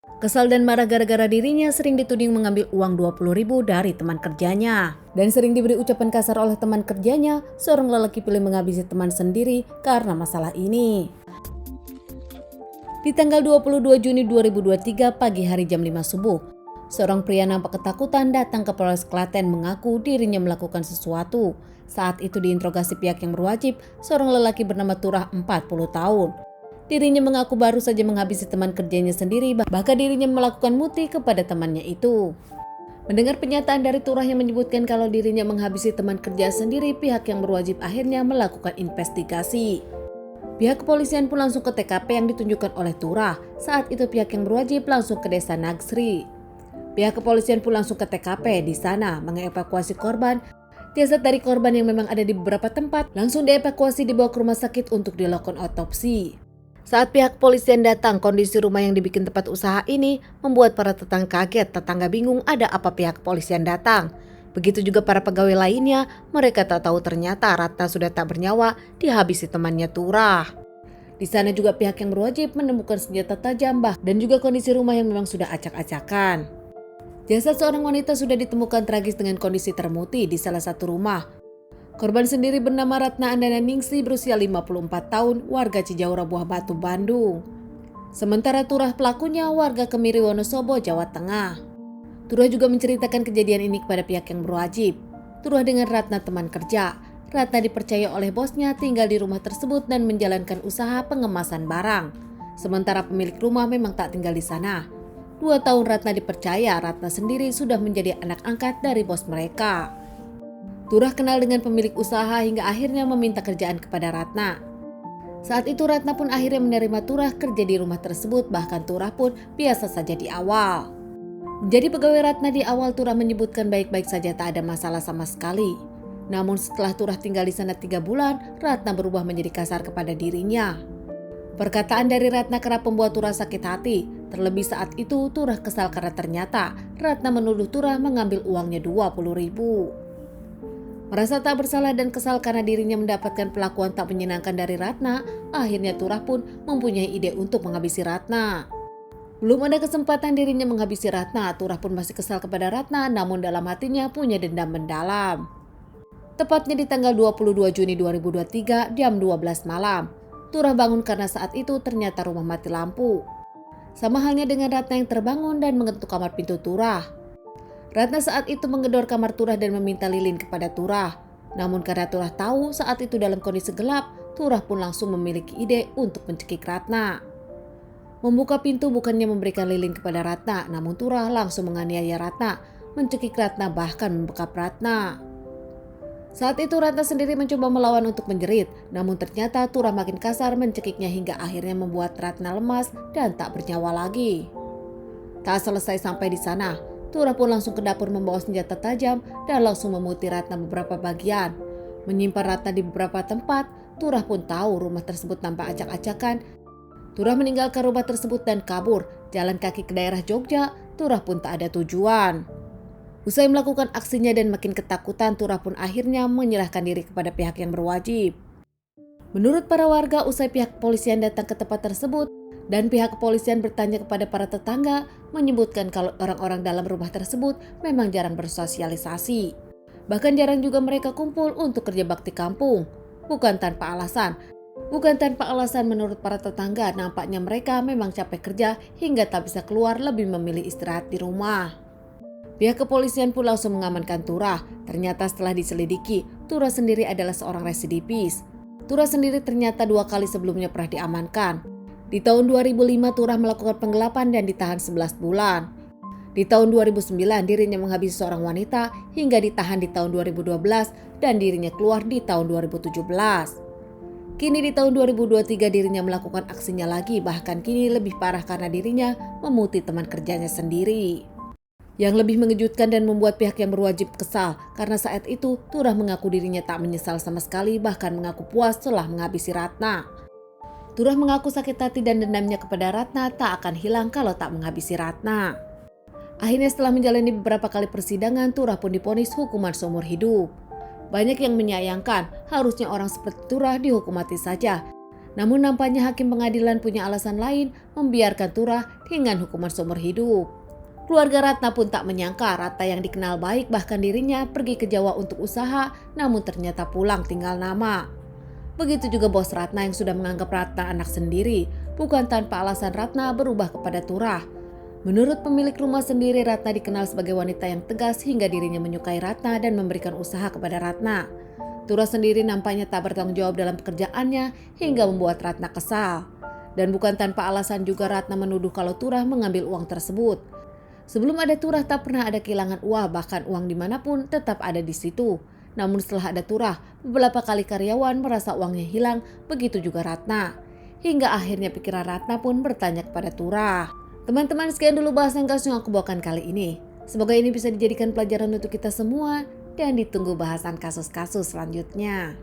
Kesal dan marah gara-gara dirinya sering dituding mengambil uang 20.000 dari teman kerjanya. Dan sering diberi ucapan kasar oleh teman kerjanya, seorang lelaki pilih menghabisi teman sendiri karena masalah ini. Di tanggal 22 Juni 2023 pagi hari jam 5 subuh, seorang pria nampak ketakutan datang ke Polres Klaten mengaku dirinya melakukan sesuatu. Saat itu diinterogasi pihak yang berwajib, seorang lelaki bernama Turah 40 tahun. Dirinya mengaku baru saja menghabisi teman kerjanya sendiri, bahkan dirinya melakukan muti kepada temannya itu. Mendengar pernyataan dari Turah yang menyebutkan kalau dirinya menghabisi teman kerja sendiri, pihak yang berwajib akhirnya melakukan investigasi. Pihak kepolisian pun langsung ke TKP yang ditunjukkan oleh Turah. Saat itu pihak yang berwajib langsung ke desa Nagsri. Pihak kepolisian pun langsung ke TKP di sana mengevakuasi korban. Jasad dari korban yang memang ada di beberapa tempat langsung dievakuasi dibawa ke rumah sakit untuk dilakukan otopsi. Saat pihak kepolisian datang, kondisi rumah yang dibikin tempat usaha ini membuat para tetangga kaget. Tetangga bingung ada apa pihak kepolisian datang. Begitu juga para pegawai lainnya, mereka tak tahu ternyata Ratna sudah tak bernyawa dihabisi temannya Turah. Di sana juga pihak yang berwajib menemukan senjata tajam dan juga kondisi rumah yang memang sudah acak-acakan. Jasad seorang wanita sudah ditemukan tragis dengan kondisi termuti di salah satu rumah. Korban sendiri bernama Ratna Andana Ningsi berusia 54 tahun, warga Cijaura Buah Batu, Bandung. Sementara Turah pelakunya warga Kemiri Wonosobo, Jawa Tengah. Turah juga menceritakan kejadian ini kepada pihak yang berwajib. Turah dengan Ratna teman kerja. Ratna dipercaya oleh bosnya tinggal di rumah tersebut dan menjalankan usaha pengemasan barang. Sementara pemilik rumah memang tak tinggal di sana. 2 tahun Ratna dipercaya, Ratna sendiri sudah menjadi anak angkat dari bos mereka. Turah kenal dengan pemilik usaha hingga akhirnya meminta kerjaan kepada Ratna. Saat itu Ratna pun akhirnya menerima Turah kerja di rumah tersebut, bahkan Turah pun biasa saja di awal. Menjadi pegawai Ratna di awal, Turah menyebutkan baik-baik saja, tak ada masalah sama sekali. Namun setelah Turah tinggal di sana 3 bulan, Ratna berubah menjadi kasar kepada dirinya. Perkataan dari Ratna kerap membuat Turah sakit hati. Terlebih saat itu Turah kesal karena ternyata Ratna menuduh Turah mengambil uangnya 20.000. Merasa tak bersalah dan kesal karena dirinya mendapatkan perlakuan tak menyenangkan dari Ratna, akhirnya Turah pun mempunyai ide untuk menghabisi Ratna. Belum ada kesempatan dirinya menghabisi Ratna, Turah pun masih kesal kepada Ratna, namun dalam hatinya punya dendam mendalam. Tepatnya di tanggal 22 Juni 2023 jam 12 malam, Turah bangun karena saat itu ternyata rumah mati lampu. Sama halnya dengan Ratna yang terbangun dan mengetuk kamar pintu Turah. Ratna saat itu menggedor kamar Turah dan meminta lilin kepada Turah. Namun karena Turah tahu saat itu dalam kondisi gelap, Turah pun langsung memiliki ide untuk mencekik Ratna. Membuka pintu bukannya memberikan lilin kepada Ratna, namun Turah langsung menganiaya Ratna, mencekik Ratna bahkan membekap Ratna. Saat itu Ratna sendiri mencoba melawan untuk menjerit, namun ternyata Turah makin kasar mencekiknya hingga akhirnya membuat Ratna lemas dan tak bernyawa lagi. Tak selesai sampai di sana, Turah pun langsung ke dapur membawa senjata tajam dan langsung memuti Ratna beberapa bagian. Menyimpan Ratna di beberapa tempat, Turah pun tahu rumah tersebut nampak acak-acakan. Turah meninggalkan rumah tersebut dan kabur, jalan kaki ke daerah Jogja. Turah pun tak ada tujuan. Usai melakukan aksinya dan makin ketakutan, Turah pun akhirnya menyerahkan diri kepada pihak yang berwajib. Menurut para warga, usai pihak kepolisian datang ke tempat tersebut, dan pihak kepolisian bertanya kepada para tetangga, menyebutkan kalau orang-orang dalam rumah tersebut memang jarang bersosialisasi. Bahkan jarang juga mereka kumpul untuk kerja bakti kampung. Bukan tanpa alasan menurut para tetangga, nampaknya mereka memang capek kerja hingga tak bisa keluar, lebih memilih istirahat di rumah. Pihak kepolisian pun langsung mengamankan Turah. Ternyata setelah diselidiki, Turah sendiri adalah seorang residivis. Turah sendiri ternyata 2 kali sebelumnya pernah diamankan. Di tahun 2005 Turah melakukan penggelapan dan ditahan 11 bulan. Di tahun 2009 dirinya menghabisi seorang wanita hingga ditahan di tahun 2012 dan dirinya keluar di tahun 2017. Kini di tahun 2023 dirinya melakukan aksinya lagi, bahkan kini lebih parah karena dirinya memuti teman kerjanya sendiri. Yang lebih mengejutkan dan membuat pihak yang berwajib kesal karena saat itu Turah mengaku dirinya tak menyesal sama sekali, bahkan mengaku puas setelah menghabisi Ratna. Turah mengaku sakit hati dan dendamnya kepada Ratna tak akan hilang kalau tak menghabisi Ratna. Akhirnya setelah menjalani beberapa kali persidangan, Turah pun divonis hukuman seumur hidup. Banyak yang menyayangkan harusnya orang seperti Turah dihukum mati saja. Namun nampaknya hakim pengadilan punya alasan lain membiarkan Turah dengan hukuman seumur hidup. Keluarga Ratna pun tak menyangka Ratna yang dikenal baik bahkan dirinya pergi ke Jawa untuk usaha, namun ternyata pulang tinggal nama. Begitu juga bos Ratna yang sudah menganggap Ratna anak sendiri, bukan tanpa alasan Ratna berubah kepada Turah. Menurut pemilik rumah sendiri, Ratna dikenal sebagai wanita yang tegas hingga dirinya menyukai Ratna dan memberikan usaha kepada Ratna. Turah sendiri nampaknya tak bertanggung jawab dalam pekerjaannya hingga membuat Ratna kesal. Dan bukan tanpa alasan juga Ratna menuduh kalau Turah mengambil uang tersebut. Sebelum ada Turah tak pernah ada kehilangan uang, bahkan uang dimanapun tetap ada di situ. Namun setelah ada Turah, beberapa kali karyawan merasa uangnya hilang, begitu juga Ratna. Hingga akhirnya pikiran Ratna pun bertanya kepada Turah. Teman-teman, sekian dulu bahasan kasus yang aku bawakan kali ini. Semoga ini bisa dijadikan pelajaran untuk kita semua dan ditunggu bahasan kasus-kasus selanjutnya.